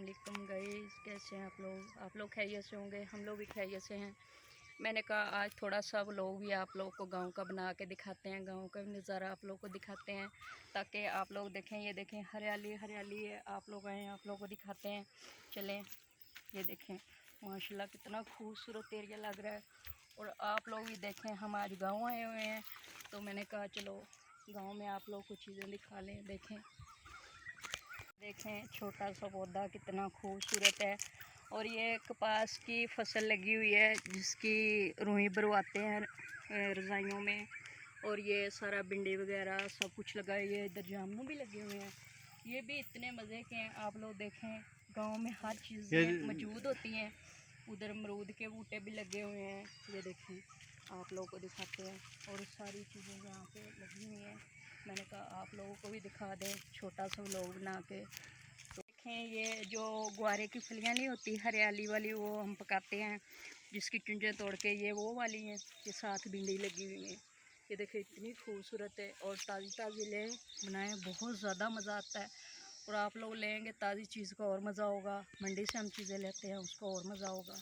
वालेकुम गाइस, कैसे हैं आप लोग खैरियत से होंगे। हम लोग भी खैरियत से हैं। मैंने कहा आज थोड़ा सा व्लॉग भी आप लोगों को गांव का बना के दिखाते हैं, गांव का नज़ारा आप लोगों को दिखाते हैं ताकि आप लोग देखें। ये देखें हरियाली हरियाली है, आप लोग आए आप लोगों को दिखाते हैं। चलें, ये देखें माशाल्लाह कितना खूबसूरत एरिया लग रहा है। और आप लोग भी देखें, हम आज गाँव आए हुए हैं तो मैंने कहा चलो गाँव में आप लोग को चीज़ें दिखा लें। देखें छोटा सा पौधा कितना खूबसूरत है। और ये कपास की फसल लगी हुई है जिसकी रुई भरवाते हैं रज़ाइयों में। और ये सारा भिंडी वगैरह सब कुछ लगा है। ये इधर जामुन भी लगे हुए हैं, ये भी इतने मज़े के हैं। आप लोग देखें गांव में हर चीज़ें मौजूद होती हैं। उधर अमरूद के बूटे भी लगे हुए हैं, ये देखें आप लोगों को दिखाते हैं। और सारी चीज़ें यहाँ पे लगी हुई हैं। मैंने कहा आप लोगों को भी दिखा दें छोटा सा व्लॉग बना के। तो देखें ये जो ग्वारे की फलियाँ नहीं होती हरियाली वाली, वो हम पकाते हैं, जिसकी चुंझें तोड़ के ये वो वाली हैं। ये साथ भिंडी लगी हुई है, ये देखें इतनी खूबसूरत है। और ताज़ी ताज़ी ले बनाएं, बहुत ज़्यादा मज़ा आता है। और आप लोग लेंगे ताज़ी चीज़ का और मज़ा होगा, मंडी से हम चीज़ें लेते हैं उसका और मज़ा होगा।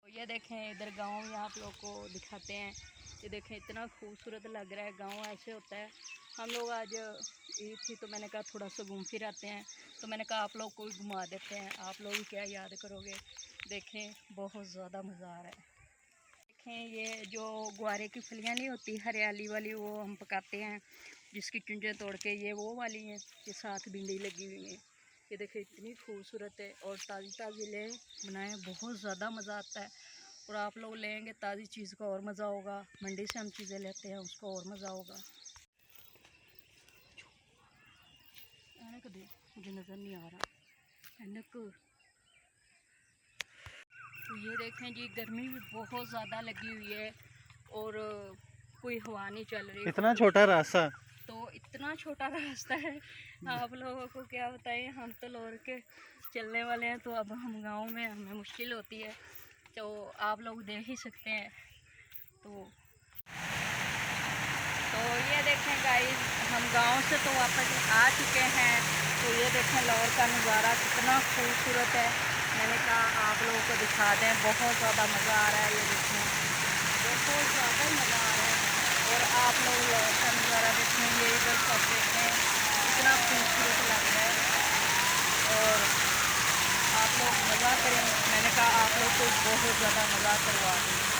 तो ये देखें इधर गांव में आप लोग को दिखाते हैं। ये देखें इतना खूबसूरत लग रहा है, गांव ऐसे होता है। हम लोग आज ईद थी तो मैंने कहा थोड़ा सा घूम फिर आते हैं, तो मैंने कहा आप लोग को भी घुमा देते हैं। आप लोग भी क्या याद करोगे। देखें बहुत ज़्यादा मज़ा आ रहा है। देखें ये जो ग्वारे की फलियाँ नहीं होती हरियाली वाली, वो हम पकाते हैं, जिसकी चुंझें तोड़ के ये वो वाली हैं। ये साथ भिंडी लगी हुई है, ये देखें इतनी खूबसूरत है। और ताज़ी ताज़ी ले बनाएं, बहुत ज़्यादा मज़ा आता है। और आप लोग लेंगे ताज़ी चीज़ का और मज़ा होगा, मंडी से हम चीज़ें लेते हैं उसका और मज़ा होगा। मुझे नज़र नहीं आ रहा एनक। तो ये देखें जी गर्मी भी बहुत ज़्यादा लगी हुई है और कोई हवा नहीं चल रही। इतना छोटा रास्ता, तो इतना छोटा रास्ता है, आप लोगों को क्या बताएं। हम तो लौट के चलने वाले हैं, तो अब हम गांव में हमें मुश्किल होती है, तो आप लोग देख ही सकते हैं। तो ये देखें गाइस, हम गांव से तो वापस आ चुके हैं। तो ये देखें लाहौर का नज़ारा कितना खूबसूरत है। मैंने कहा आप लोगों को दिखा दें, बहुत ज़्यादा मज़ा आ रहा है। ये देखें बहुत ज़्यादा मज़ा आ रहा है। और आप लोग लाहौर का नज़ारा देखें, ये इधर सब देखें कितना खूबसूरत लग रहा है। और आप लोग मज़ा करें, मैंने कहा आप लोग को बहुत ज़्यादा मज़ा करवा दें।